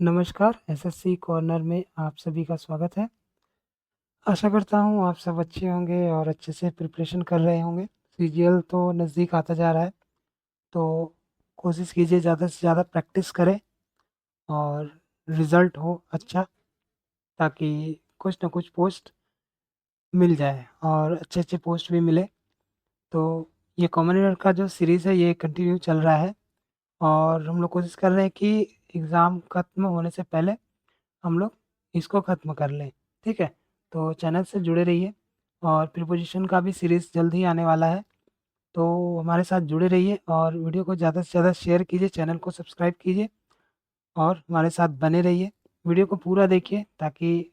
नमस्कार, SSC corner में आप सभी का स्वागत है। आशा करता हूँ आप सब अच्छे होंगे और अच्छे से प्रिपरेशन कर रहे होंगे। सीजीएल तो नज़दीक आता जा रहा है, तो कोशिश कीजिए ज़्यादा से ज़्यादा प्रैक्टिस करें और रिज़ल्ट हो अच्छा, ताकि कुछ ना कुछ पोस्ट मिल जाए और अच्छे-अच्छे पोस्ट भी मिले। तो ये कॉमन ईयर का जो सीरीज़ है ये कंटिन्यू चल रहा है और हम लोग कोशिश कर रहे हैं कि एग्ज़ाम खत्म होने से पहले हम लोग इसको ख़त्म कर लें, ठीक है? तो चैनल से जुड़े रहिए और प्रीपोज़िशन का भी सीरीज़ जल्द ही आने वाला है, तो हमारे साथ जुड़े रहिए और वीडियो को ज़्यादा से ज़्यादा शेयर कीजिए, चैनल को सब्सक्राइब कीजिए और हमारे साथ बने रहिए। वीडियो को पूरा देखिए ताकि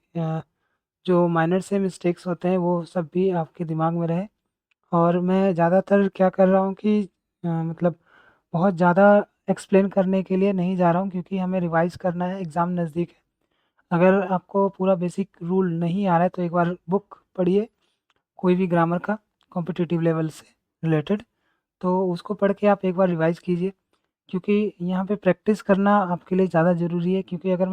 जो माइनर से मिस्टेक्स होते हैं वो सब भी आपके दिमाग में रहे। और मैं ज़्यादातर क्या कर रहा हूँ कि मतलब बहुत ज़्यादा एक्सप्लेन करने के लिए नहीं जा रहा हूँ, क्योंकि हमें रिवाइज़ करना है, एग्ज़ाम नज़दीक है। अगर आपको पूरा बेसिक रूल नहीं आ रहा है तो एक बार बुक पढ़िए, कोई भी ग्रामर का कॉम्पिटिटिव लेवल से रिलेटेड, तो उसको पढ़ के आप एक बार रिवाइज़ कीजिए, क्योंकि यहाँ पे प्रैक्टिस करना आपके लिए ज़्यादा ज़रूरी है। क्योंकि अगर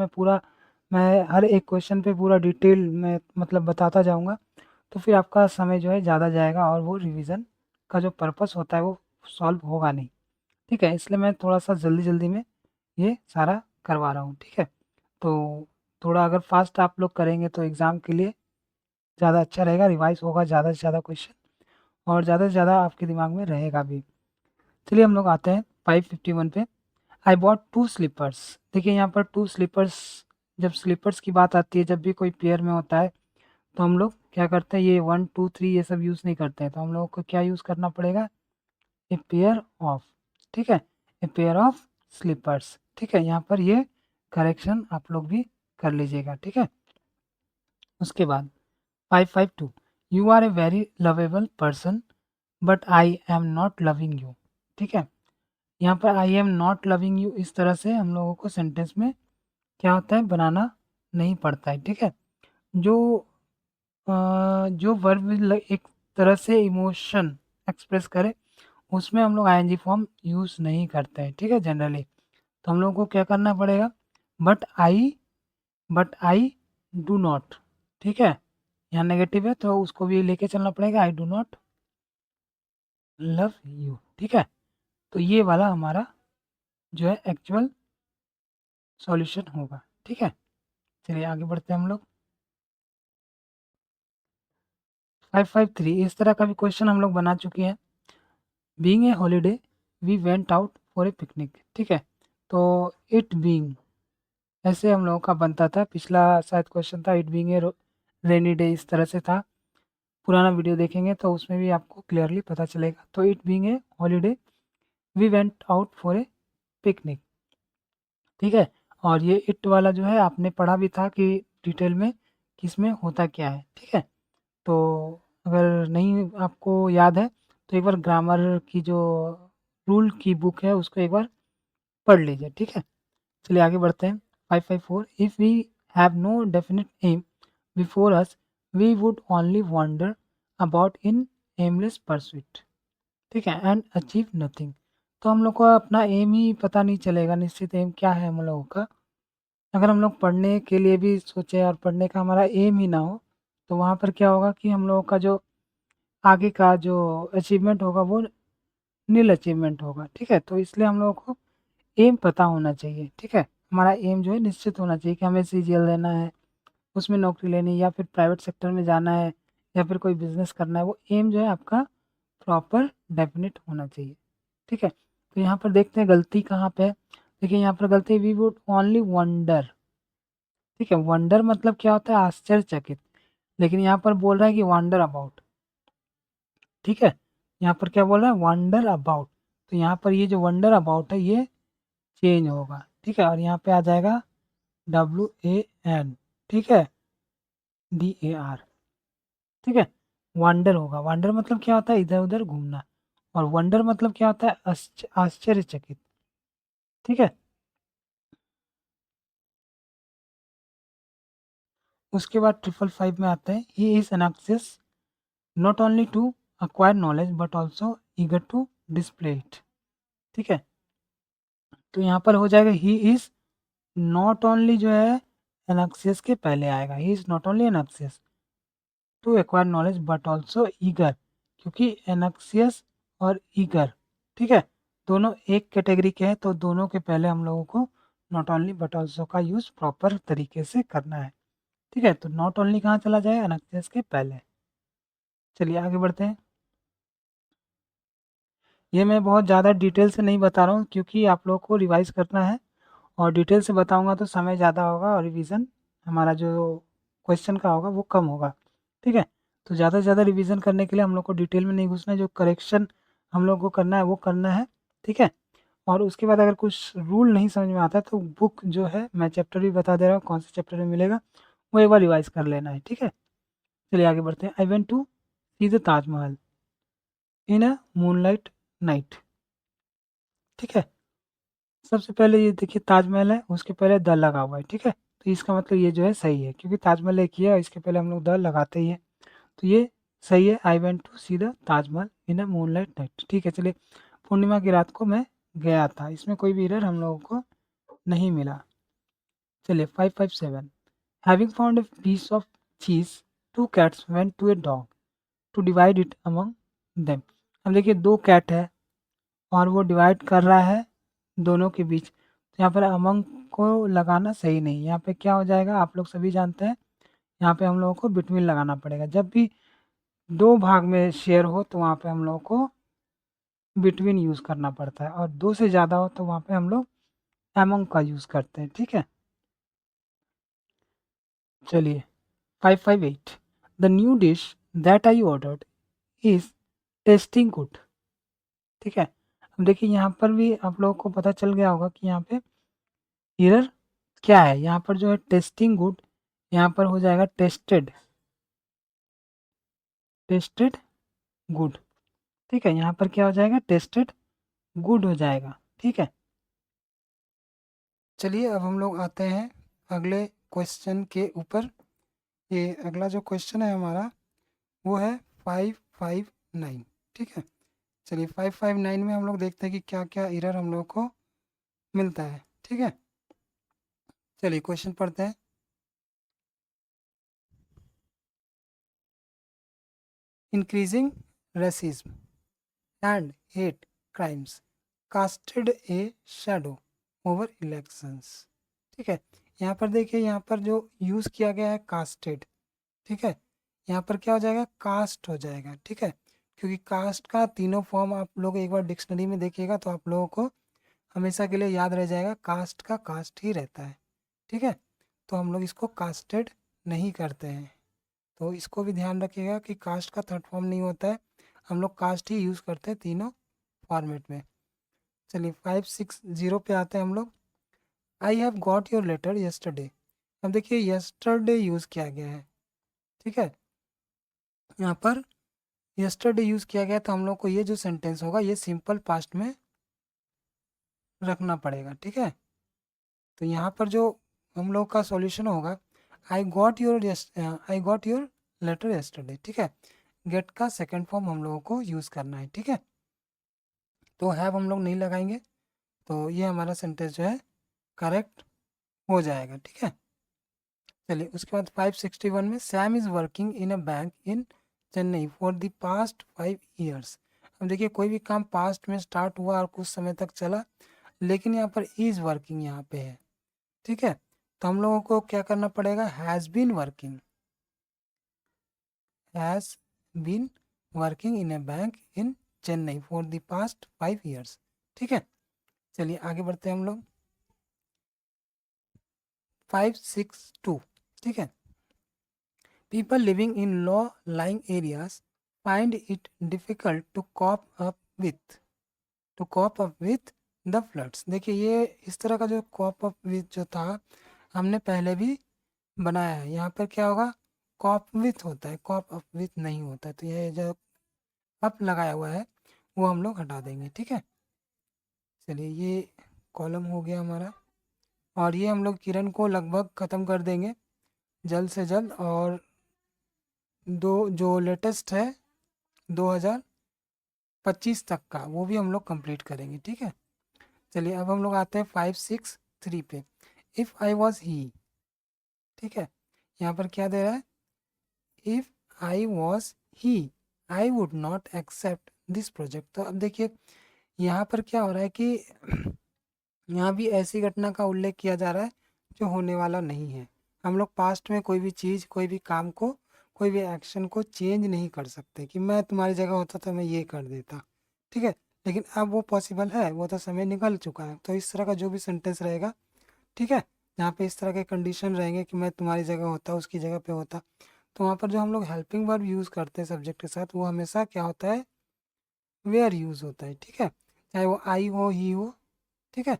मैं हर एक क्वेश्चन पे पूरा डिटेल में मतलब बताता जाऊँगा, तो फिर आपका समय जो है ज़्यादा जाएगा और वो रिवीज़न का जो पर्पस होता है वो सॉल्व होगा नहीं, ठीक है? इसलिए मैं थोड़ा-सा जल्दी-जल्दी में ये सारा करवा रहा हूँ, ठीक है? तो थोड़ा अगर फ़ास्ट आप लोग करेंगे तो एग्ज़ाम के लिए ज़्यादा अच्छा रहेगा, रिवाइज़ होगा ज़्यादा से ज़्यादा क्वेश्चन और ज़्यादा से ज़्यादा आपके दिमाग में रहेगा भी। चलिए हम लोग आते हैं 551 पे। I bought 2 slippers. देखिए यहाँ पर 2 स्लीपर्स, जब स्लीपर्स की बात आती है, जब भी कोई पेयर में होता है, तो हम लोग क्या करते हैं, ये 1, 2, 3 ये सब यूज़ नहीं करते हैं, तो हम लोगों को क्या यूज़ करना पड़ेगा? ए पेयर ऑफ, ठीक है? ए पेयर ऑफ स्लीपर्स, ठीक है? यहाँ पर ये करेक्शन आप लोग भी कर लीजिएगा, ठीक है? उसके बाद 552, you are a very lovable person but I am not loving you, ठीक है? यहाँ पर I am not loving you इस तरह से हम लोगों को सेंटेंस में क्या होता है, बनाना नहीं पड़ता है, ठीक है? जो जो वर्ब एक तरह से इमोशन एक्सप्रेस करे, उसमें हम लोग आईएनजी फॉर्म यूज़ नहीं करते हैं, ठीक है, जनरली। तो हम लोगों को क्या करना पड़ेगा? But I but I do not, ठीक है? यहाँ नेगेटिव है तो उसको भी लेके चलना पड़ेगा, I do not love you, ठीक है? तो ये वाला हमारा जो है एक्चुअल सॉल्यूशन होगा, ठीक है? चलिए आगे बढ़ते हैं हम लोग। 553 इस तरह का भी क्वेश्चन हम लोग बना चुके हैं। Being a holiday we went out for a picnic, ठीक है? तो इट बीइंग ऐसे हम लोगों का बनता था, पिछला शायद क्वेश्चन था it being A rainy day, इस तरह से था। पुराना वीडियो देखेंगे तो उसमें भी आपको क्लियरली पता चलेगा। तो it being a holiday we went out for a picnic, ठीक है? और ये इट वाला जो है आपने पढ़ा भी था कि डिटेल में किसमें होता क्या है, ठीक है? तो अगर नहीं आपको याद है तो एक बार ग्रामर की जो रूल की बुक है उसको एक बार पढ़ लीजिए, ठीक है? चलिए आगे बढ़ते हैं। 554, if we have no definite aim before us we would only wander about in aimless pursuit, ठीक है, एंड अचीव नथिंग। तो हम लोग को अपना एम ही पता नहीं चलेगा, निश्चित एम क्या है हम लोगों का। अगर हम लोग पढ़ने के लिए भी सोचें और पढ़ने का हमारा एम ही ना हो, तो वहाँ पर क्या होगा कि हम लोगों का जो आगे का जो अचीवमेंट होगा वो नील अचीवमेंट होगा, ठीक है? तो इसलिए हम लोगों को एम पता होना चाहिए, ठीक है? हमारा एम जो है निश्चित होना चाहिए कि हमें सीजीएल लेना है, उसमें नौकरी लेनी है या फिर प्राइवेट सेक्टर में जाना है या फिर कोई बिज़नेस करना है, वो एम जो है आपका प्रॉपर डेफिनिट होना चाहिए, ठीक है? तो यहाँ पर देखते हैं गलती कहाँ पे है। देखिए यहाँ पर गलती, वी वुड ओनली वंडर, ठीक है? वंडर मतलब क्या होता है? आश्चर्यचकित। लेकिन यहाँ पर बोल रहा है कि वंडर अबाउट, ठीक है? यहाँ पर क्या बोल रहा है? Wonder about. तो यहाँ पर ये जो वंडर अबाउट है ये चेंज होगा, ठीक है? और यहाँ पे आ जाएगा WAN, ठीक है, DAR, ठीक है? वंडर होगा। वंडर मतलब क्या होता है? इधर उधर घूमना। और वंडर मतलब क्या होता है? आश्चर्यचकित, ठीक है? उसके बाद 555 में आता है, he is anxious not only to acquire knowledge but also eager to display it, ठीक है? तो यहाँ पर हो जाएगा ही इज नॉट ओनली जो है एनक्सियस के पहले आएगा, he is not only anxious to acquire knowledge but also eager, क्योंकि एनक्सियस और ईगर, ठीक है, दोनों एक कैटेगरी के हैं, तो दोनों के पहले हम लोगों को नॉट ओनली बट ऑल्सो का यूज़ प्रॉपर तरीके से करना है। ठीक है, तो नॉट ओनली कहाँ चला जाए, एनक्सियस के पहले। चलिए आगे बढ़ते हैं। ये मैं बहुत ज़्यादा डिटेल से नहीं बता रहा हूँ क्योंकि आप लोगों को रिवाइज करना है, और डिटेल से बताऊंगा तो समय ज़्यादा होगा और रिवीजन हमारा जो क्वेश्चन का होगा वो कम होगा। ठीक है, तो ज़्यादा से ज़्यादा रिवीजन करने के लिए हम लोग को डिटेल में नहीं घुसना है, जो करेक्शन हम लोग को करना है वो करना है। ठीक है, और उसके बाद अगर कुछ रूल नहीं समझ में आता है तो बुक जो है मैं चैप्टर भी बता दे रहा हूँ कौन से चैप्टर में मिलेगा, वो एक बार रिवाइज कर लेना है। ठीक है, चलिए आगे बढ़ते हैं। I went to see the Taj Mahal in a moonlight night. ठीक है, सबसे पहले ये देखिए ताजमहल है, उसके पहले द लगा हुआ है। ठीक है, तो इसका मतलब ये जो है सही है, क्योंकि ताजमहल एक ही है और इसके पहले हम लोग द लगाते ही है, तो ये सही है। I went to see the Taj Mahal in a moonlight night. ठीक है, चलिए पूर्णिमा की रात को मैं गया था, इसमें कोई भी एरर हम लोगों को नहीं मिला। चलिए 557, having found a piece of cheese two cats went to a dog to divide it among them. अब देखिए दो कैट है और वो डिवाइड कर रहा है दोनों के बीच, तो यहाँ पर अमंग को लगाना सही नहीं, यहाँ पे क्या हो जाएगा आप लोग सभी जानते हैं, यहाँ पे हम लोगों को बिटवीन लगाना पड़ेगा। जब भी दो भाग में शेयर हो तो वहाँ पे हम लोगों को बिटवीन यूज़ करना पड़ता है, और दो से ज़्यादा हो तो वहाँ पे हम लोग अमंग का यूज़ करते हैं। ठीक है, चलिए 558, the new dish that I ordered is testing good. ठीक है, अब देखिए यहाँ पर भी आप लोगों को पता चल गया होगा कि यहाँ पे एरर क्या है। यहाँ पर जो है टेस्टिंग गुड, यहाँ पर हो जाएगा टेस्टेड, टेस्टेड गुड। ठीक है, यहाँ पर क्या हो जाएगा, टेस्टेड गुड हो जाएगा। ठीक है, चलिए अब हम लोग आते हैं अगले क्वेश्चन के ऊपर। ये अगला जो क्वेश्चन है हमारा वो है 559। ठीक है, चलिए 559 में हम लोग देखते हैं कि क्या क्या एरर हम लोग को मिलता है। ठीक है, चलिए क्वेश्चन पढ़ते हैं। Increasing racism and hate crimes casted A shadow over elections. ठीक है, यहाँ पर देखिए यहाँ पर जो यूज़ किया गया है कास्टेड। ठीक है, यहाँ पर क्या हो जाएगा, कास्ट हो जाएगा। ठीक है, क्योंकि कास्ट का तीनों फॉर्म आप लोग एक बार डिक्शनरी में देखिएगा तो आप लोगों को हमेशा के लिए याद रह जाएगा, कास्ट का कास्ट ही रहता है। ठीक है, तो हम लोग इसको कास्टेड नहीं करते हैं, तो इसको भी ध्यान रखिएगा कि कास्ट का थर्ड फॉर्म नहीं होता है, हम लोग कास्ट ही यूज़ करते हैं तीनों फॉर्मेट में। चलिए 560 पे आते हैं हम लोग। I have got your letter yesterday. अब देखिए यस्टरडे यूज़ किया गया है। ठीक है, यहाँ पर यस्टरडे यूज़ किया गया तो हम लोग को ये जो सेंटेंस होगा ये सिंपल पास्ट में रखना पड़ेगा। ठीक है, तो यहाँ पर जो हम लोग का सॉल्यूशन होगा, I got your letter yesterday. ठीक है, गेट का सेकंड फॉर्म हम लोगों को यूज़ करना है। ठीक है, तो हैव हम लोग नहीं लगाएंगे, तो ये हमारा सेंटेंस जो है करेक्ट हो जाएगा। ठीक है, चलिए उसके बाद 561 में Sam is working in a bank in Chennai for the past 5 years। अब देखिए कोई भी काम पास्ट में स्टार्ट हुआ और कुछ समय तक चला, लेकिन यहाँ पर इज़ वर्किंग यहाँ पे है। ठीक है, तो हम लोगों को क्या करना पड़ेगा, has been working, has been working in a bank in Chennai for the past 5 years। ठीक है, चलिए आगे बढ़ते हैं हम लोग। 562। ठीक है, people living in low-lying areas find it difficult to with cope up with the floods। देखिए ये इस तरह का जो कॉप अप विथ जो था हमने पहले भी बनाया है, यहाँ पर क्या होगा, कॉप विथ होता है, कॉप अप विथ नहीं होता है, तो ये जो अप लगाया हुआ है वो हम लोग हटा देंगे। ठीक है, चलिए ये कॉलम हो गया हमारा, और ये हम लोग किरण को लगभग ख़त्म कर देंगे जल्द से जल्द, और दो जो लेटेस्ट है 2025 तक का वो भी हम लोग कंप्लीट करेंगे। ठीक है, चलिए अब हम लोग आते हैं 563 पे। इफ़ आई वॉज ही, ठीक है। यहाँ पर क्या दे रहा है, if I was he I would not accept this project. तो अब देखिए यहाँ पर क्या हो रहा है कि यहाँ भी ऐसी घटना का उल्लेख किया जा रहा है जो होने वाला नहीं है। हम लोग पास्ट में कोई भी चीज़, कोई भी काम को, कोई भी एक्शन को चेंज नहीं कर सकते कि मैं तुम्हारी जगह होता तो मैं ये कर देता, ठीक है। लेकिन अब वो पॉसिबल है, वो तो समय निकल चुका है। तो इस तरह का जो भी सेंटेंस रहेगा, ठीक है, यहाँ पे इस तरह के कंडीशन रहेंगे कि मैं तुम्हारी जगह होता, उसकी जगह पे होता, तो वहाँ पर जो हम लोग हेल्पिंग वर्ब यूज़ करते हैं सब्जेक्ट के साथ, वो हमेशा क्या होता है, वेयर यूज़ होता है, ठीक है। चाहे वो आई हो, ही हो, ठीक है।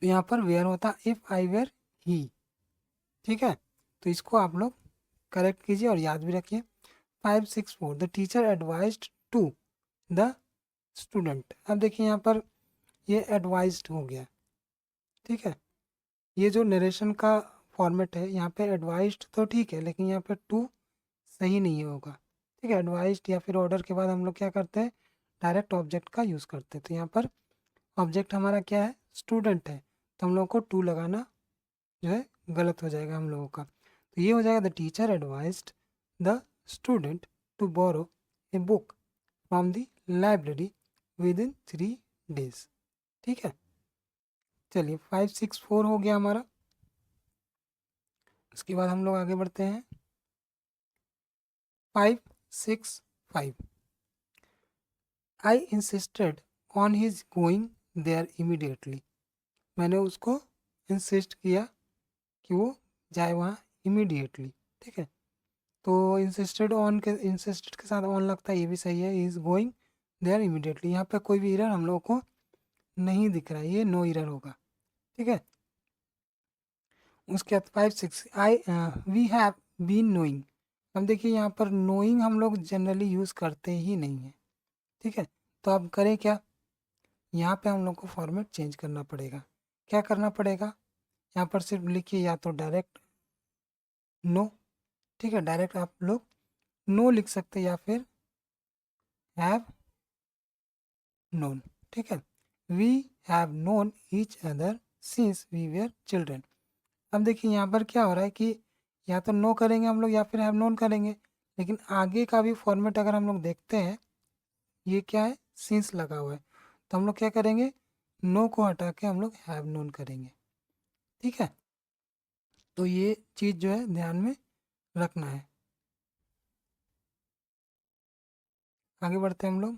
तो यहाँ पर वेयर होता इफ़ आई वेयर ही, ठीक है। तो इसको आप लोग करेक्ट कीजिए और याद भी रखिए। 564 the teacher advised to the student. अब देखिए यहाँ पर ये एडवाइज्ड हो गया, ठीक है। ये जो नरेशन का फॉर्मेट है, यहाँ पे एडवाइज्ड तो ठीक है, लेकिन यहाँ पे टू सही नहीं होगा, ठीक है। एडवाइज्ड या फिर ऑर्डर के बाद हम लोग क्या करते हैं, डायरेक्ट ऑब्जेक्ट का यूज़ करते हैं। तो यहाँ पर ऑब्जेक्ट हमारा क्या है, स्टूडेंट है, तो हम लोग को टू लगाना जो है गलत हो जाएगा हम लोगों का। तो ये हो जाएगा the teacher advised the student to borrow a book from the library within 3 days, ठीक है। चलिए 564 हो गया हमारा। उसके बाद हम लोग आगे बढ़ते हैं 565। I insisted on his going there immediately. मैंने उसको इंसिस्ट किया कि वो जाए वहाँ इमीडिएटली, ठीक है। तो इंसिस्टेड के साथ ऑन लगता है, ये भी सही है। इज गोइंग देयर इमीडिएटली, यहाँ पे कोई भी एरर हम लोगों को नहीं दिख रहा है, ये नो एरर होगा, ठीक है। उसके बाद 5-6 आई वी हैव बीन नोइंग। अब देखिए यहाँ पर नोइंग हम लोग जनरली यूज़ करते ही नहीं है, ठीक है। तो अब करें क्या, यहाँ पे हम लोग को फॉर्मेट चेंज करना पड़ेगा। क्या करना पड़ेगा, यहाँ पर सिर्फ लिखिए या तो डायरेक्ट नो, ठीक है, डायरेक्ट आप लोग नो लिख सकते हैं या फिर हैव नोन, ठीक है। We have known each other since we were children. अब देखिए यहाँ पर क्या हो रहा है कि या तो नो करेंगे हम लोग या फिर हैव नोन करेंगे, लेकिन आगे का भी फॉर्मेट अगर हम लोग देखते हैं, ये क्या है, सिंस लगा हुआ है, तो हम लोग क्या करेंगे, नो को हटा के हम लोग हैव नोन करेंगे, ठीक है। तो ये चीज़ जो है ध्यान में रखना है। आगे बढ़ते हैं हम लोग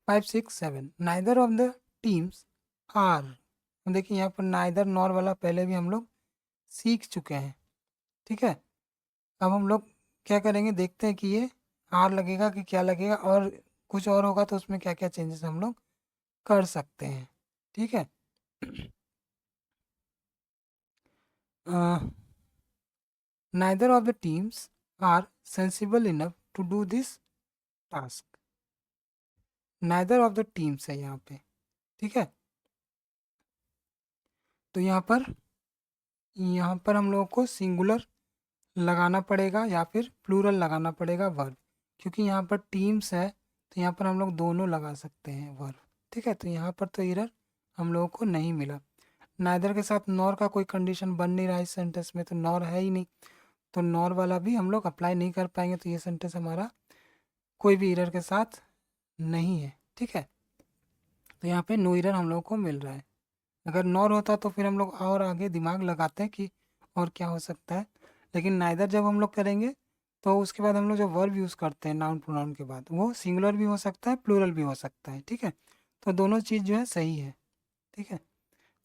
567 neither of the teams are. देखिए यहाँ पर नाइदर नॉर वाला पहले भी हम लोग सीख चुके हैं, ठीक है। अब हम लोग क्या करेंगे, देखते हैं कि ये आर लगेगा कि क्या लगेगा, और कुछ और होगा तो उसमें क्या क्या चेंजेस हम लोग कर सकते हैं, ठीक है। Neither of the teams are sensible enough to do this task. Neither of the teams है यहाँ पे, ठीक है। तो यहाँ पर हम लोगों को सिंगुलर लगाना पड़ेगा या फिर प्लूरल लगाना पड़ेगा वर्ब, क्योंकि यहाँ पर टीम्स है, तो यहाँ पर हम लोग दोनों लगा सकते हैं वर्ब, ठीक है। तो यहाँ पर तो एरर हम लोगों को नहीं मिला। नाइदर के साथ नॉर का कोई कंडीशन बन नहीं रहा इस सेंटेंस में, तो नॉर है ही नहीं, तो नॉर वाला भी हम लोग अप्लाई नहीं कर पाएंगे। तो ये सेंटेंस हमारा कोई भी एरर के साथ नहीं है, ठीक है। तो यहाँ पे नो एरर हम लोग को मिल रहा है। अगर नॉर होता तो फिर हम लोग और आगे दिमाग लगाते हैं कि और क्या हो सकता है, लेकिन नाइदर जब हम लोग करेंगे तो उसके बाद हम लोग जो वर्ब यूज़ करते हैं नाउन प्रोनाउन के बाद, वो सिंगुलर भी हो सकता है, प्लूरल भी हो सकता है, ठीक है। तो दोनों चीज़ जो है सही है, ठीक है।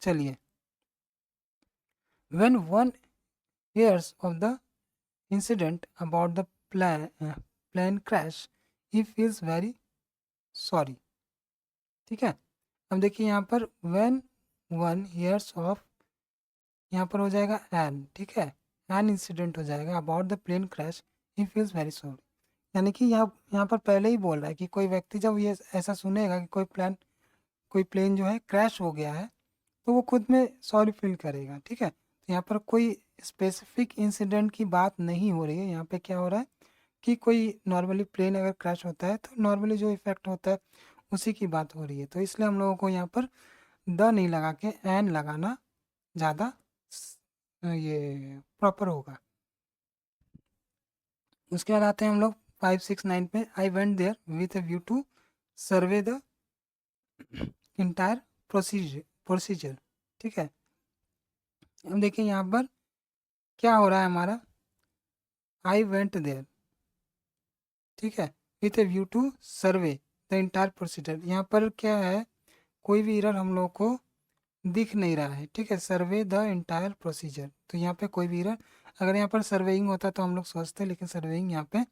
चलिए when one hears of the incident about the plane crash he feels very sorry, ठीक है। अब देखिए यहाँ पर when one hears of, यहाँ पर हो जाएगा एन, ठीक है, एन इंसिडेंट हो जाएगा about the plane crash he feels very sorry. यानी कि यहाँ पर पहले ही बोल रहा है कि कोई व्यक्ति जब ये ऐसा सुनेगा कि कोई प्लेन जो है क्रैश हो गया है, तो वो खुद में सॉरी फील करेगा, ठीक है। तो यहाँ पर कोई स्पेसिफिक इंसिडेंट की बात नहीं हो रही है। यहाँ पे क्या हो रहा है कि कोई नॉर्मली प्लेन अगर क्रैश होता है तो नॉर्मली जो इफेक्ट होता है उसी की बात हो रही है। तो इसलिए हम लोगों को यहाँ पर द नहीं लगा के एन लगाना ज़्यादा ये प्रॉपर होगा। उसके बाद आते हैं हम लोग 569 पे। I went there with a view to survey the entire procedure. ठीक है, अब देखिए यहाँ पर क्या हो रहा है हमारा, आई वेंट देयर, ठीक है, with a view to survey the entire procedure. यहाँ पर क्या है, कोई भी एरर हम लोग को दिख नहीं रहा है। ठीक है, सर्वे द इंटायर प्रोसीजर, तो यहाँ पे कोई भी एरर, अगर यहाँ पर सर्वेइंग होता तो हम लोग सोचते, लेकिन सर्वेइंग यहाँ पे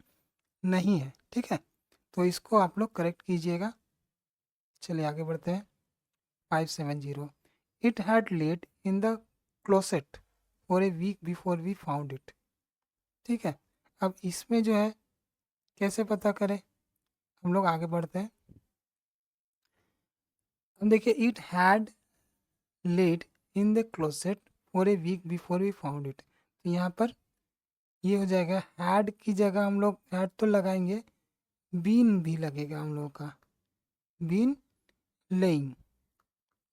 नहीं है। ठीक है, तो इसको आप लोग करेक्ट कीजिएगा। चलिए आगे बढ़ते हैं। 570, it had laid in the closet for a week before we found it. ठीक है, अब इसमें जो है कैसे पता करें, हम लोग आगे बढ़ते हैं। अब देखिए, it had laid in the closet for a week before we found it, तो यहाँ पर ये हो जाएगा, हैड की जगह हम लोग हैड तो लगाएंगे, बीन भी लगेगा हम लोग का, बीन लेइंग,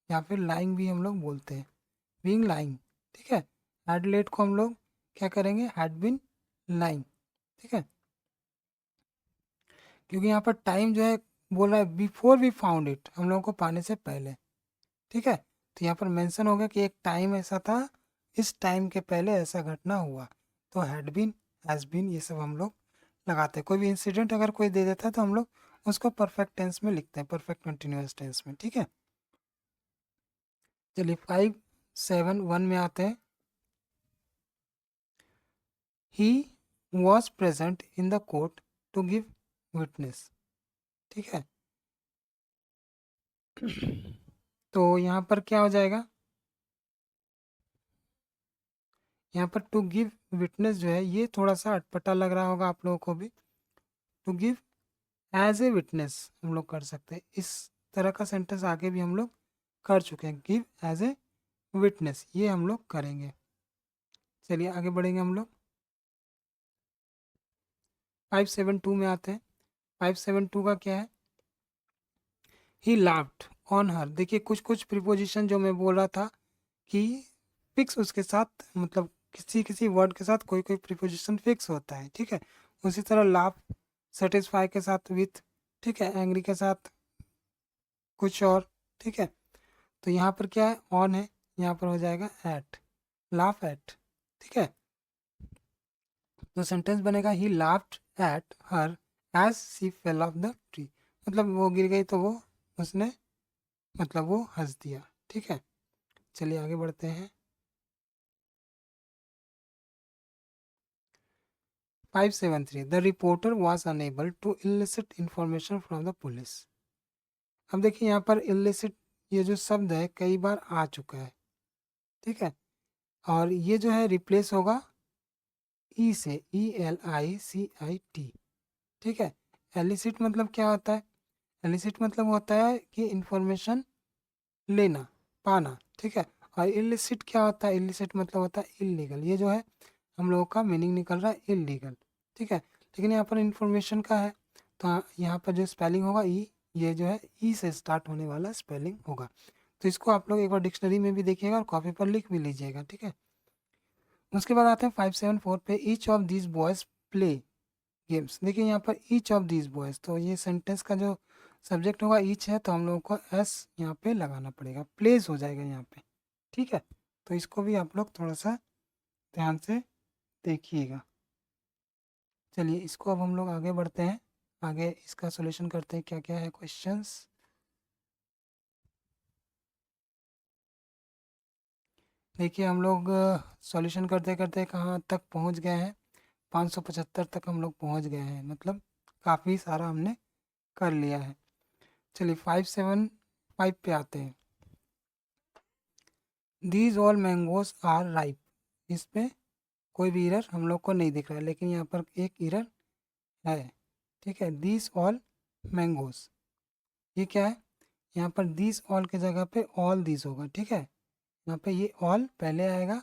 या फिर लाइंग भी हम लोग बोलते हैं, बीइंग लाइंग। ठीक है, हैड लेड को हम लोग क्या करेंगे, हैड बीन लाइंग। ठीक है, क्योंकि यहाँ पर टाइम जो है बोल रहा है बिफोर वी फाउंड इट, हम लोगों को पाने से पहले। ठीक है, तो यहाँ पर मेंशन होगा कि एक टाइम ऐसा था, इस टाइम के पहले ऐसा घटना हुआ, तो हैड बीन, हैज बीन, ये सब हम लोग लगाते हैं। कोई भी इंसिडेंट अगर कोई दे देता है तो हम लोग उसको परफेक्ट टेंस में लिखते हैं, परफेक्ट कंटिन्यूअस टेंस में। ठीक है, चलिए 571 में आते हैं। He was present in the court to give witness. ठीक है, तो यहाँ पर क्या हो जाएगा, यहाँ पर टू गिव विटनेस जो है ये थोड़ा सा अटपटा लग रहा होगा आप लोगों को भी। To give as a witness हम लोग कर सकते हैं, इस तरह का सेंटेंस आगे भी हम लोग कर चुके हैं। गिव एज ए विटनेस ये हम लोग करेंगे। चलिए आगे बढ़ेंगे हम लोग। 572 में आते हैं। 572 का क्या है, ही लाफ्ड ऑन हर। देखिए कुछ कुछ प्रीपोजिशन जो मैं बोल रहा था कि फिक्स उसके साथ, मतलब किसी किसी वर्ड के साथ कोई कोई प्रीपोजिशन फिक्स होता है। ठीक है, उसी तरह लाफ सेटिस्फाई के साथ विथ, ठीक है, एंग्री के साथ कुछ और। ठीक है, तो यहाँ पर क्या है, ऑन है, यहाँ पर हो जाएगा एट, लाफ एट। ठीक है, तो सेंटेंस बनेगा he laughed at her as she fell off the tree, मतलब वो गिर गई तो वो उसने, मतलब वो हंस दिया। ठीक है, चलिए आगे बढ़ते हैं। 573, the reporter was unable to elicit information from the police. अब देखिए यहाँ पर इलिसिट ये जो शब्द है कई बार आ चुका है। ठीक है, और ये जो है रिप्लेस होगा ई से, ELICIT। ठीक है, एलिसिट मतलब क्या होता है, एलिसिट मतलब होता है कि इंफॉर्मेशन लेना, पाना। ठीक है, और इलिसिट क्या होता है, इलिसिट मतलब होता है इलीगल। ये जो है हम लोगों का मीनिंग निकल रहा है इलीगल। ठीक है, लेकिन यहाँ पर इंफॉर्मेशन का है, तो यहाँ पर जो स्पेलिंग होगा ई, ये जो है ई से स्टार्ट होने वाला स्पेलिंग होगा। तो इसको आप लोग एक बार डिक्शनरी में भी देखिएगा और कॉपी पर लिख भी लीजिएगा। ठीक है, उसके बाद आते हैं 574 पे। Each of these boys play games. देखिए यहाँ पर ईच ऑफ दीज बॉयज, तो ये सेंटेंस का जो सब्जेक्ट होगा ईच है, तो हम लोगों को एस यहाँ पे लगाना पड़ेगा, प्लेस हो जाएगा यहाँ पे। ठीक है, तो इसको भी आप लोग थोड़ा सा ध्यान से देखिएगा। चलिए इसको अब हम लोग आगे बढ़ते हैं, आगे इसका सॉल्यूशन करते हैं, क्या क्या है क्वेश्चंस। देखिए हम लोग सॉल्यूशन करते करते कहाँ तक पहुँच गए हैं, 575 तक हम लोग पहुँच गए हैं, मतलब काफ़ी सारा हमने कर लिया है। चलिए 575 पे आते हैं। These all mangoes are ripe, इस पे कोई भी इरर हम लोग को नहीं दिख रहा है, लेकिन यहाँ पर एक इरर है। ठीक है, दीज ऑल मैंगोज, ये क्या है, यहाँ पर दीज ऑल के जगह पे ऑल दीज होगा। ठीक है, यहाँ पे ये ऑल पहले आएगा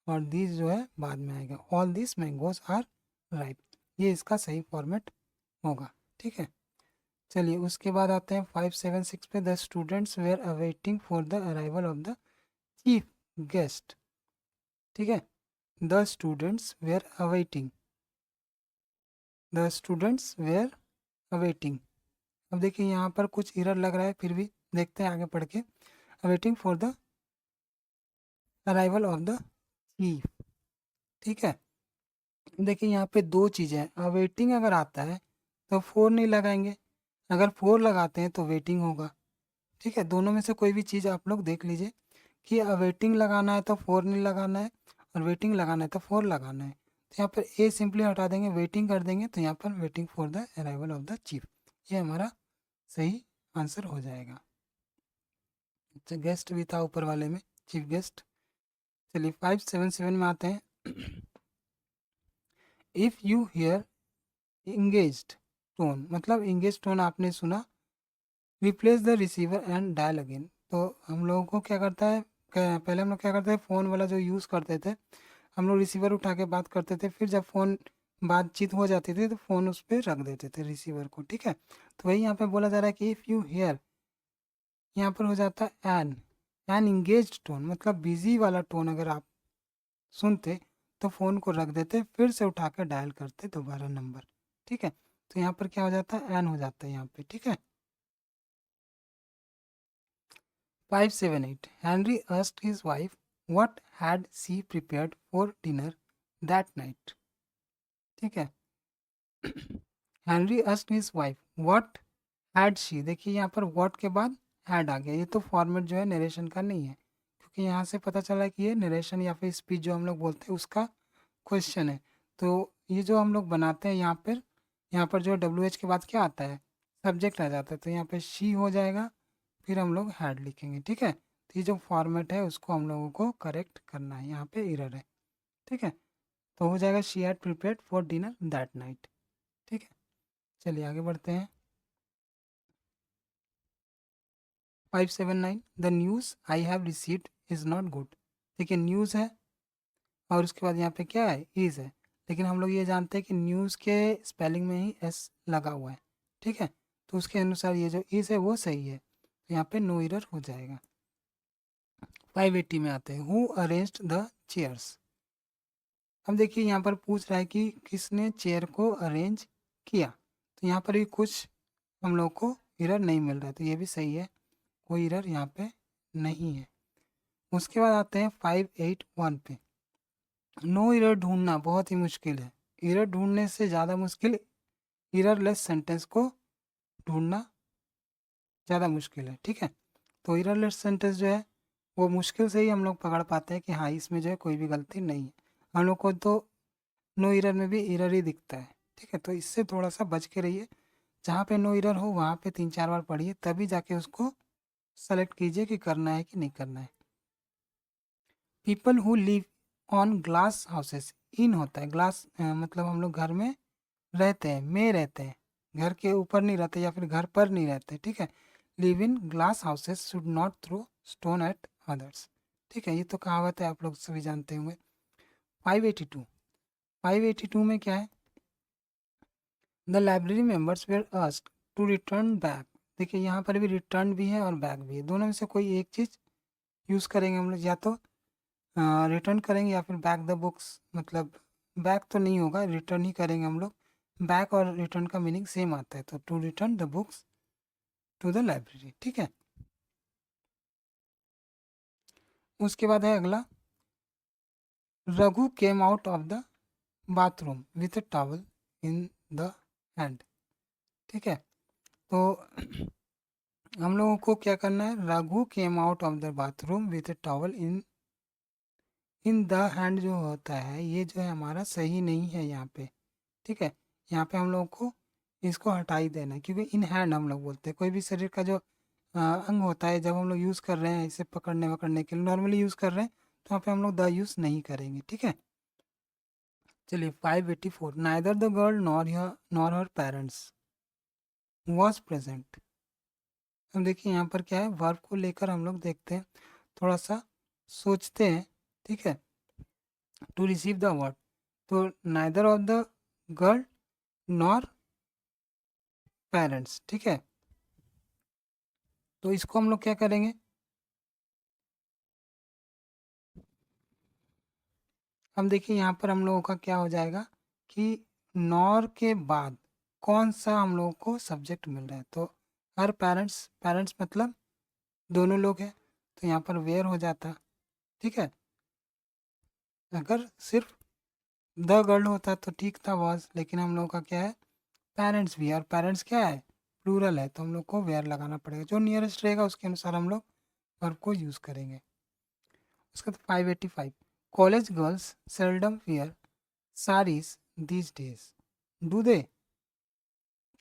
और दीज जो है बाद में आएगा, all this mangoes are ripe, ये इसका सही फॉर्मेट होगा। ठीक है, चलिए उसके बाद आते हैं 576 पे, the students were awaiting for the arrival of the chief guest. ठीक है, the students were awaiting, the students were awaiting. अब देखिए यहाँ पर कुछ एरर लग रहा है, फिर भी देखते हैं आगे पढ़ के। Awaiting for the arrival of the chief. ठीक है, देखिए यहाँ पे दो चीज़ें हैं, अवेटिंग अगर आता है तो फोर नहीं लगाएंगे, अगर फोर लगाते हैं तो वेटिंग होगा। ठीक है, दोनों में से कोई भी चीज़ आप लोग देख लीजिए कि अवेटिंग लगाना है तो फोर नहीं लगाना है, और वेटिंग लगाना है तो फोर लगाना है। तो यहाँ पर ए सिंपली हटा देंगे, वेटिंग कर देंगे, तो यहाँ पर waiting for the arrival of the chief, ये हमारा सही आंसर हो जाएगा। अच्छा, गेस्ट भी था ऊपर वाले में, चीफ गेस्ट। चलिए 577 में आते हैं। If you here engaged tone, मतलब इंगेज टोन आपने सुना, replace the receiver and dial again. तो हम लोगों को क्या करता है, पहले हम लोग क्या करते हैं, फ़ोन वाला जो यूज़ करते थे, हम लोग रिसीवर उठा के बात करते थे, फिर जब फ़ोन बातचीत हो जाती थी तो फ़ोन उस पर रख देते थे रिसीवर को। ठीक है, तो वही यहाँ पे बोला जा रहा है कि इफ़ यू हियर, यहाँ पर हो जाता है एन इंगेज टोन, मतलब बिजी वाला टोन अगर आप सुनते तो फ़ोन को रख देते, फिर से उठा कर डायल करते दोबारा नंबर। ठीक है, तो यहाँ पर क्या हो जाता है, एन हो जाता है यहाँ पे। ठीक है, 578, Henry asked his wife what had she prepared for dinner that night। ठीक है, Henry asked his wife what had she, देखिए यहाँ पर what के बाद had आ गया, ये तो फॉर्मेट जो है नरेशन का नहीं है, क्योंकि यहाँ से पता चला कि ये नरेशन या फिर स्पीच जो हम लोग बोलते हैं उसका क्वेश्चन है। तो ये जो हम लोग बनाते हैं यहाँ पर जो डब्ल्यू एच के बाद क्या आता है, सब्जेक्ट आ जाता है, तो यहाँ पे शी हो जाएगा, फिर हम लोग हैड लिखेंगे। ठीक है, तो ये जो फॉर्मेट है उसको हम लोगों को करेक्ट करना है, यहाँ पे एरर है। ठीक है, तो हो जाएगा she had prepared for dinner that night. ठीक है, चलिए आगे बढ़ते हैं। 579, the news I have received is not good. देखिए न्यूज़ है और उसके बाद यहाँ पे क्या है, इज़ है, लेकिन हम लोग ये जानते हैं कि न्यूज़ के स्पेलिंग में ही एस लगा हुआ है। ठीक है, तो उसके अनुसार ये जो इज़ है वो सही है, तो यहाँ पे नो एरर हो जाएगा। 580 में आते हैं, हु अरेंज्ड द चेयर्स। अब देखिए यहाँ पर पूछ रहा है कि किसने चेयर को अरेंज किया, तो यहाँ पर भी कुछ हम लोग को एरर नहीं मिल रहा है, तो ये भी सही है, कोई एरर यहाँ पे नहीं है। उसके बाद आते हैं 581 पे, नो एरर ढूंढना बहुत ही मुश्किल है, एरर ढूंढने से ज़्यादा मुश्किल एररलेस सेंटेंस को ढूंढना ज़्यादा मुश्किल है। ठीक है, तो एररलेस सेंटेंस जो है वो मुश्किल से ही हम लोग पकड़ पाते हैं कि हाँ इसमें जो है कोई भी गलती नहीं है। हम लोग को तो नो एरर में भी एरर ही दिखता है। ठीक है, तो इससे थोड़ा सा बच के रहिए, जहाँ पे नो एरर हो वहाँ पे 3-4 बार पढ़िए, तभी जाके उसको सेलेक्ट कीजिए कि करना है कि नहीं करना है। People who live on glass houses, in होता है ग्लास, मतलब हम लोग घर में रहते हैं, में रहते हैं, घर के ऊपर नहीं रहते या फिर घर पर नहीं रहते। ठीक है, live in glass houses should not throw stone at others. ठीक है, ये तो कहावत है, आप लोग सभी जानते होंगे। 582, 582 में क्या है, the library members were asked to return back. देखिए यहाँ पर भी रिटर्न भी है और बैक भी है, दोनों में से कोई एक चीज़ यूज़ करेंगे हम लोग, या तो रिटर्न करेंगे या फिर बैक द बुक्स, मतलब बैक तो नहीं होगा, रिटर्न ही करेंगे हम लोग। बैक और रिटर्न का मीनिंग सेम आता है, तो to return the books to the library. ठीक है, उसके बाद है अगला, Raghu came out of the bathroom with a towel in the hand. ठीक है, तो हम लोगों को क्या करना है, Raghu came out of the bathroom with a towel in the hand जो होता है, ये जो है हमारा सही नहीं है यहाँ पे। ठीक है, यहाँ पे हम लोगों को इसको हटा ही देना है, क्योंकि इन हैंड हम लोग बोलते हैं, कोई भी शरीर का जो अंग होता है, जब हम लोग यूज़ कर रहे हैं इसे पकड़ने वकड़ने के लिए, नॉर्मली यूज़ कर रहे हैं, तो वहाँ पे हम लोग द यूज़ नहीं करेंगे। ठीक है, चलिए 584, neither the girl nor her parents was present. अब देखिए यहाँ पर क्या है, वर्ब को लेकर हम लोग देखते हैं, थोड़ा सा सोचते हैं। ठीक है, टू रिसीव द अवार्ड, तो neither of the girl nor parents, ठीक है। तो इसको हम लोग क्या करेंगे, हम देखिए यहाँ पर हम लोगों का क्या हो जाएगा कि नॉर के बाद कौन सा हम लोगों को सब्जेक्ट मिल रहा है, तो हर पेरेंट्स, पेरेंट्स मतलब दोनों लोग हैं, तो यहाँ पर वेयर हो जाता, ठीक है। अगर सिर्फ द गर्ल होता तो ठीक था बॉस, लेकिन हम लोगों का क्या है, पेरेंट्स भी है, और पेरेंट्स क्या है, प्लूरल है, तो हम लोग को वेयर लगाना पड़ेगा, जो नियरेस्ट रहेगा उसके अनुसार हम लोग वर्ब को यूज़ करेंगे। उसके बाद 585, college girls seldom wear saris these days, do they.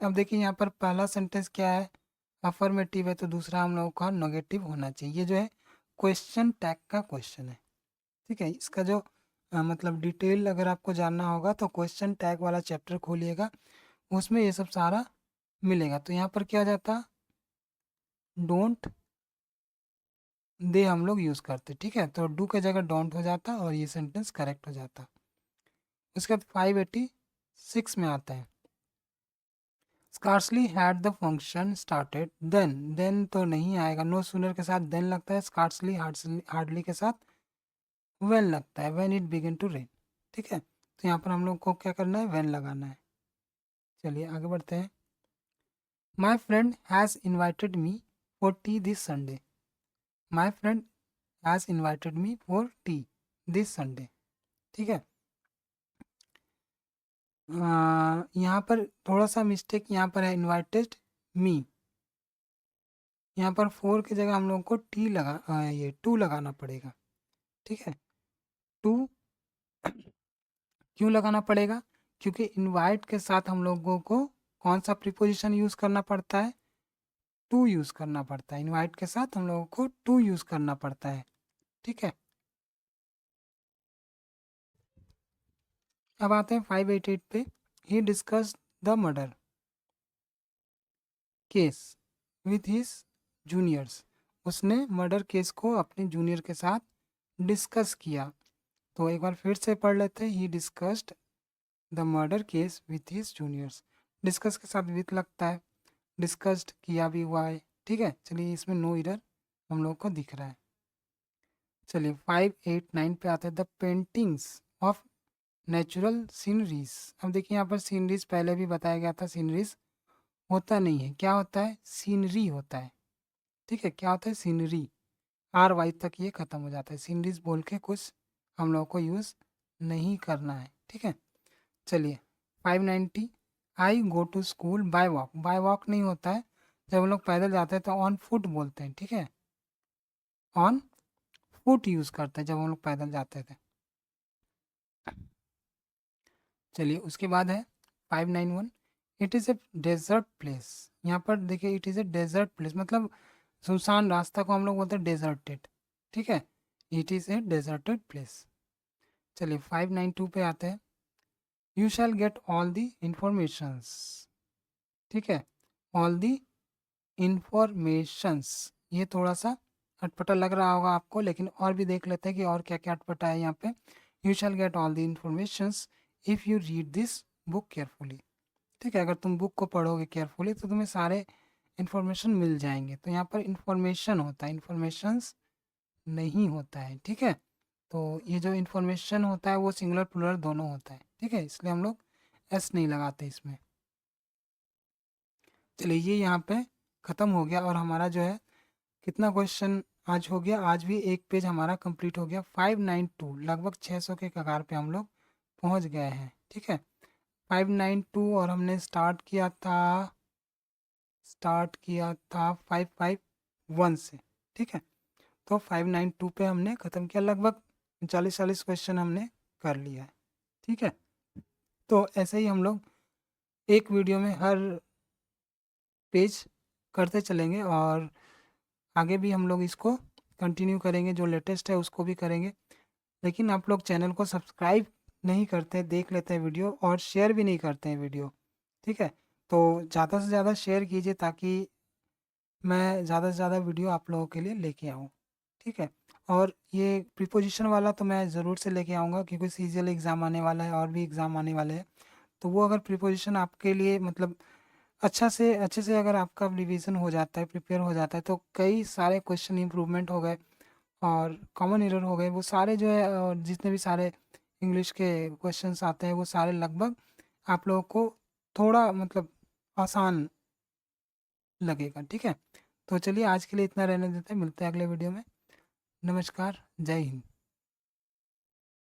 अब देखिए यहाँ पर पहला सेंटेंस क्या है, अफर्मेटिव है, तो दूसरा हम लोगों का नेगेटिव होना चाहिए। ये जो है क्वेश्चन टैग का क्वेश्चन है, ठीक है। इसका जो मतलब डिटेल अगर आपको जानना होगा तो क्वेश्चन टैग वाला चैप्टर खोलिएगा, उसमें ये सब सारा मिलेगा। तो यहाँ पर क्या हो जाता, डोंट दे हम लोग यूज़ करते, ठीक है, तो डू के जगह डोंट हो जाता और ये सेंटेंस करेक्ट हो जाता। उसके बाद 586 में आता है, scarcely had the function started then, then तो नहीं आएगा, नो सूनर के साथ देन लगता है, स्कार्सली हार्डली के साथ वेन लगता है, when it begin to rain, ठीक है। तो यहाँ पर हम लोग को क्या करना है, वेन लगाना है। चलिए आगे बढ़ते हैं। My friend has invited me for T this Sunday, my friend has invited me for T this Sunday, ठीक है। यहाँ पर थोड़ा सा मिस्टेक यहाँ पर है, इन्वाइटेड मी, यहाँ पर फोर की जगह हम लोग को टी ये टू लगाना पड़ेगा, ठीक है। टू क्यों लगाना पड़ेगा, क्योंकि इनवाइट के साथ हम लोगों को कौन सा प्रीपोजिशन यूज़ करना पड़ता है, टू यूज़ करना पड़ता है। इनवाइट के साथ हम लोगों को टू यूज़ करना पड़ता है, ठीक है। अब आते हैं 588 पे, he discuss the murder case with his juniors, उसने मर्डर केस को अपने जूनियर के साथ डिस्कस किया। तो एक बार फिर से पढ़ लेते हैं, ही discussed the murder case with his juniors, discuss के साथ विथ लगता है, डिस्कस्ड किया भी हुआ है, ठीक है। चलिए इसमें नो इरर हम लोग को दिख रहा है। चलिए 589 पे आते हैं, the paintings of natural sceneries. अब देखिए यहाँ पर सीनरीज पहले भी बताया गया था, सीनरीज होता नहीं है, क्या होता है, सीनरी होता है, ठीक है। क्या होता है, सीनरी, आर वाई तक ये खत्म हो जाता है, सीनरीज बोल के कुछ हम लोग को यूज़ नहीं करना है, ठीक है। चलिए 590, I go to school by walk, by walk नहीं होता है, जब हम लोग पैदल जाते हैं तो ऑन फुट बोलते हैं, ठीक है, ऑन फुट यूज़ करते हैं जब हम लोग पैदल जाते थे। चलिए उसके बाद है 591, it is a desert place, यहाँ पर देखिए it is a desert place मतलब सुनसान रास्ता को हम लोग बोलते हैं डेजर्टेड, ठीक है, it is A deserted place. चलिए 592 पे आते हैं, you shall get all the informations, ठीक है, ऑल दी इंफॉर्मेशंस, ये थोड़ा सा अटपटा लग रहा होगा आपको, लेकिन और भी देख लेते हैं कि और क्या क्या अटपटा है यहाँ पे। You shall get all the informations if you read this book carefully, ठीक है, अगर तुम बुक को पढ़ोगे केयरफुली तो तुम्हें सारे इन्फॉर्मेशन मिल जाएंगे। तो यहाँ पर इन्फॉर्मेशन होता है, इन्फॉर्मेशंस नहीं होता है, ठीक है। तो ये जो इन्फॉर्मेशन होता है वो सिंगुलर प्लूरल दोनों होता है, ठीक है, इसलिए हम लोग एस नहीं लगाते इसमें। चलिए ये यहाँ पे ख़त्म हो गया, और हमारा जो है कितना क्वेश्चन आज हो गया, आज भी एक पेज हमारा कंप्लीट हो गया। 592 लगभग 600 के कगार पे हम लोग पहुँच गए हैं, ठीक है। 592 और हमने स्टार्ट किया था 551 से, ठीक है। तो 592 पे हमने ख़त्म किया, लगभग 40 क्वेश्चन हमने कर लिया है, ठीक है। तो ऐसे ही हम लोग एक वीडियो में हर पेज करते चलेंगे, और आगे भी हम लोग इसको कंटिन्यू करेंगे, जो लेटेस्ट है उसको भी करेंगे। लेकिन आप लोग चैनल को सब्सक्राइब नहीं करते, देख लेते हैं वीडियो और शेयर भी नहीं करते हैं वीडियो, ठीक है। तो ज़्यादा से ज़्यादा शेयर कीजिए ताकि मैं ज़्यादा से ज़्यादा वीडियो आप लोगों के लिए लेके आऊँ, ठीक है। और ये प्रीपोजिशन वाला तो मैं ज़रूर से लेके आऊँगा, क्योंकि सीजीएल एग्ज़ाम आने वाला है और भी एग्ज़ाम आने वाले हैं। तो वो अगर प्रीपोजिशन आपके लिए मतलब अच्छे से अगर आपका रिवीजन हो जाता है, प्रिपेयर हो जाता है, तो कई सारे क्वेश्चन इम्प्रूवमेंट हो गए और कॉमन एरर हो गए, वो सारे जो है जितने भी सारे इंग्लिश के क्वेश्चंस आते हैं वो सारे लगभग आप लोगों को थोड़ा मतलब आसान लगेगा। ठीक है, तो चलिए आज के लिए इतना रहने देते हैं, मिलते हैं अगले वीडियो में। नमस्कार, जय हिंद।